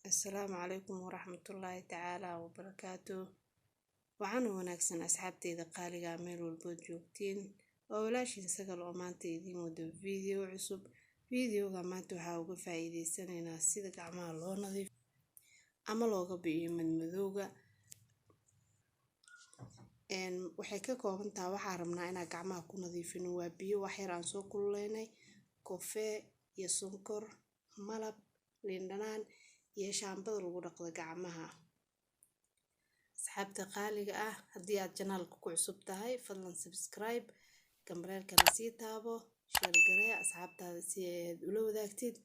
السلام عليكم ورحمة الله تعالى وبركاته. وعن وناكسن أصحابتي إذا قالي عمل والبود جوكتين وولاش نسجل ومانتي دي مود فيديو عصب فيديو قمانتو حاوق فايدي سنة سيدك عمال لو نظيف عملوغا بيو من مذوغا إن وحكاكو بنتا وحارمنا إنا قعما كو نظيفين وبيو وحيران سو كليني كوفي يسنكر ملب لندنان iyo shaambada lagu dhaqdo gacmaha. Asxaabta qaaliga ah haddii aad channelka ku cusub tahay fadlan subscribe gambarelka la sii taabo share garee asxaabtaada si aad ula wadaagtid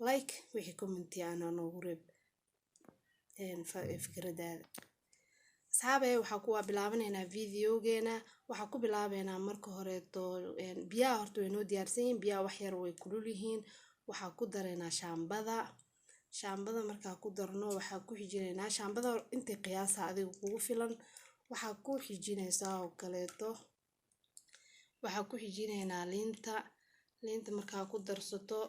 like wixii comment aan noogu reeb fikradaada. asxaabay waxaa ku bilaabaneynaa videogeena waxaa ku bilaabeynaa marka hore biyaha horta way noo diyaarsan yihiin biyaha wax yar way kulul yihiin waxaa ku dareynaa shaambada markaa ku darno waxaa ku xijinayna shaambada intii qiyaasa adiga kugu filan waxaa ku xijinaysaa oo kaleeto waxaa ku xijinaynaa liinta markaa ku darsato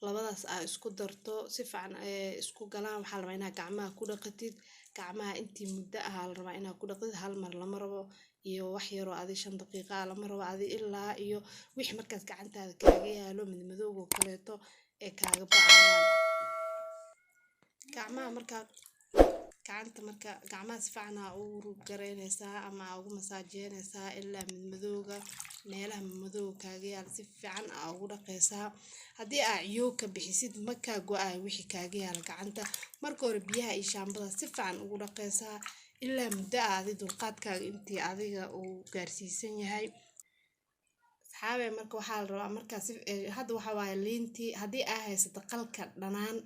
labadaas aad isku darto si fiican isku galaan waxaa la rabaa inaad gacmaha ku dhaqatid gacmaha intii muddo ah la rabaa inaad ku dhaqatid hal mar lama rabo iyo wax yar oo adi 5 daqiiqo lama rabo adi ilaa iyo wixii markaas gacantaada kaaga yaalo madmadowga oo kaleeto ee kaaga ba'ayaan gacmaha si fiican u gareynaysaa ama ugu masaajeynaysaa ilaa madmadowga meelaha madmadowga kaaga yaal si fiican ugu dhaqaysaa haddii aad ciyow ka bixisid ma ka go'ay wixii kaaga yaal gacanta marka hore biyaha iyo shaambada si fiican ugu dhaqaysaa ilaa muddo aad dulqaadkaaga intii adiga uu gaarsiisan yahay asxaabe marka waxaa la rabaa markaas hadda waxa waaye liintii haddii aad haysato qalka dhanaan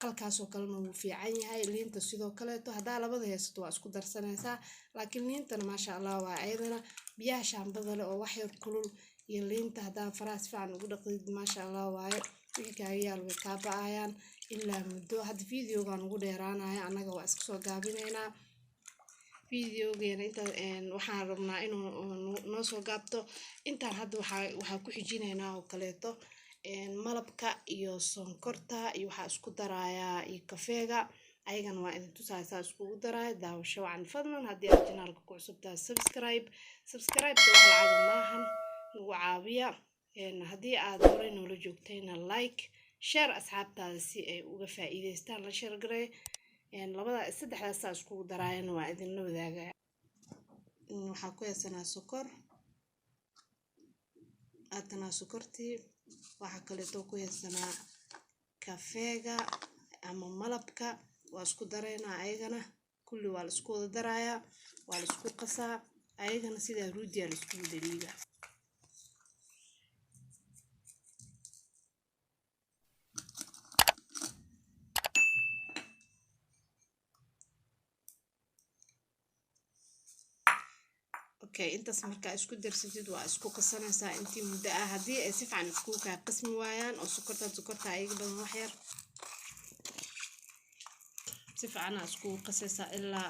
qalkaasoo kalena wuu fiican yahay liinta sidoo kaleeto haddaa labada haysato waa isku darsanaysaa laakiin liintana maasha Allah waa ayadana biyaha shaambada leh oo wax yar kulul iyo liinta haddaa faraha si fiican ugu dhaqdid maasha Allah waaye wixii kaaga yaal way kaa ba'ayaan ilaa muddo hadda videogan ugu dheeraanaya annaga waa iska soo gaabinaynaa videogeena inta waxaan rabnaa inuu noo soo gaabto intaan hadda waxaa ku xijinaynaa oo kaleeto malabka iyo sonkorta iyo waxa isku darayaa iyo kafeega ayagana waa idin tusaysaa isku daray daawasho wacan fadlan haddii aad channelka ku cusub tahay subscribe wax lacag maahan ugu caawiya haddii aad hore noola joogtayna like share asxaabtaada si ay uga faa'iideystaan la share garee saddexdaas isku darayna waa idin la wadaagaya waxaa ku haysanaa sokor aadana sokortii waxaa kaleeto ku haysanaa kafeega ama malabka waa isku dareynaa ayagana kulli waa la isku wada darayaa waa la isku qasaa ayagana sida ruudiya la isku daliiga intaas markaa isku darsatid waa isku qasanaysaa intii muddo ah haddii ay si fiican isku kaa qasmi waayaan oo sokorta ayaga badan wax yar si fiican isku qasaysaa ilaa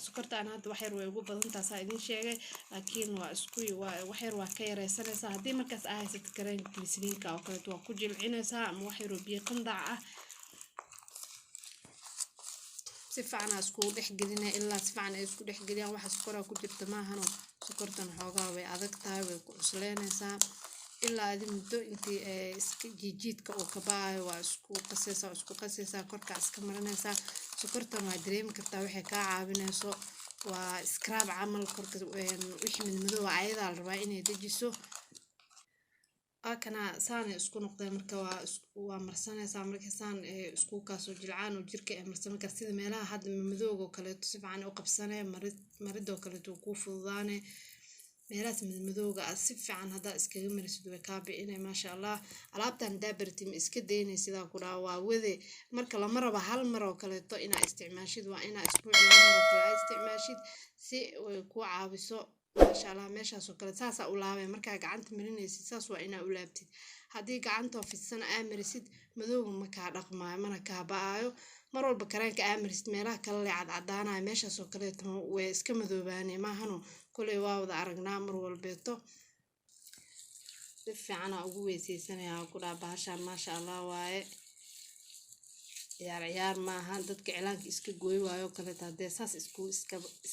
sokorta aan hadda wax yar way ugu badan tahay idin sheegay laakiin waa isku wax yar waa ka yareysanaysaa haddii markaas aad haysato kareen glycerinka oo kale waa ku jilcinaysaa ama wax yar oo biyo qandac ah si fiican isku dhex gelinay ilaa si fiican ay isku dhex geliyaan waxa sokor ku jirta maahan sokortan xoogaa way adag tahay way ku cuslaynaysaa ilaa aad muddo intii iska jiidka oo ka baayo waa isku qasaysaa korka iska marinaysaa sokortan waa dareemi kartaa waxay ka caawinayso waa scrub camal korka wixii madmadow ayada la rabaa inay dejiso akana saan isku noqday marka waa marsanaysaa marka saan isku kaasoo jilcaan oo jirka ay marsan kartaa sida meelaha hadda madmadowga oo kale si fiican u qabsanay maridoo kale ku fududaanay meelahaas madmadowga si fiican hadda iskaga marisid way ka bixinay maasha Allah alaabtan daabartim iska deynay sida ku dhaw waa wade marka lama rabo hal mar oo kale inaad isticmaashid waa inaad isbuuc laba mar oo kale isticmaashid si ay ku caawiso maasha Allah meeshaas oo kale saas u laabay marka gacanta marinaysid saas waa inaad u laabtid haddii gacanta fidsan aad marisid madowga ma ka dhaqmaayo mana ka ba'ayo mar walba kareenka aad marisid meelaha kale la cadcadaanay meeshaas oo kale way iska madoobaanay maahano kulay waa wada aragnaa mar walbeeto si fiican ugu weysaysanaya ku dhaabashaan maasha Allah waaye ciyaar maahan dadka cilaanka iska gooy waayo kale taadee saas isku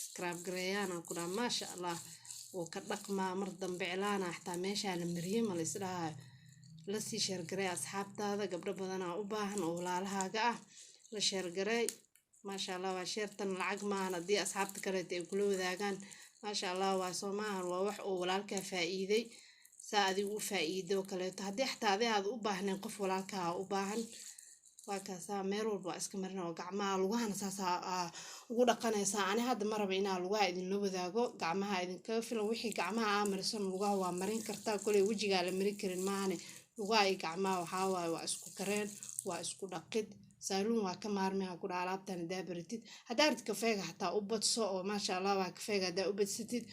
scrub gareeyaan aan ku dhaha maasha allah oo ka dhaqmaa mar dambe cilaana xataa meesha la mariyay ma la isdhahayo la sii sheergarey asxaabtaada gabdho badan u baahan oo walaalahaaga ah la sheergarey maasha allah waa sheertan lacag maahan haddii asxaabta kale ay kula wadaagaan maasha allah waa soo maahan waa wax oo walaalkaa faa'iiday saa adigu u faa'iido kaleeto haddii xataa adii aad u baahneen qof walaalkaa u baahan waa kaasaa meel walba iska marina oo gacmaha lugahana saasaa ugu dhaqanaysaa ani hadda ma raba inaa lugaha idinla wadaago gacmaha idinkaga filan wixii gacmaha aa marisan lugaha waa marin kartaa koley wejigaa la marin karin maahane lugaha iyo gacmaha waxaa waaye waa isku kareen waa isku dhaqid saaluun waa ka maarmaya ku dhaha alaabtan hadaa baratid haddaa rid kafeega xataa u badso oo maasha allah waa kafeega haddaa u badsatid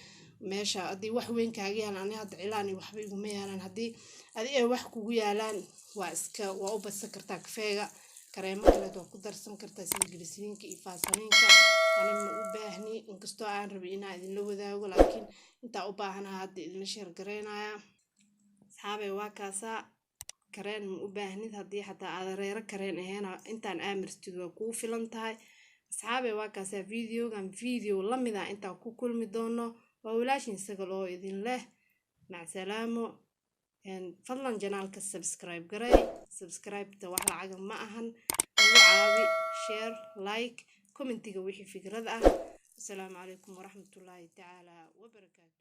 meesha haddii wax weyn kaaga yaalan ani hadda cilaan iyo waxba iguma yaalan haddii adi ay wax kugu yaalaan waa u badsan kartaa kafeega kareemo kaleed waa ku darsan kartaa sida glisiriinka iyo faasaliinka ani ma u baahni inkastoo aan rabin inaa idinla wadaago laakiin intaa u baahanaha hadda idinla sheergareynaya asxaabay waa kaasaa kareen ma u baahnid haddii xataa aad reero kareen aheena intaan aamirtid waa kuu filan tahay asxaabay waa kaasaa videogan video lamid ah intaan ku kulmi doono waa walaashin sagal oo idin leh macsalaamo fadlan janaalka subscribe garay subscribe-ta wax lacaga ma ahan ugu caawi share like commentiga wixii fikrad ah assalaamu calaykum waraxmatullaahi tacaala wabarakaatu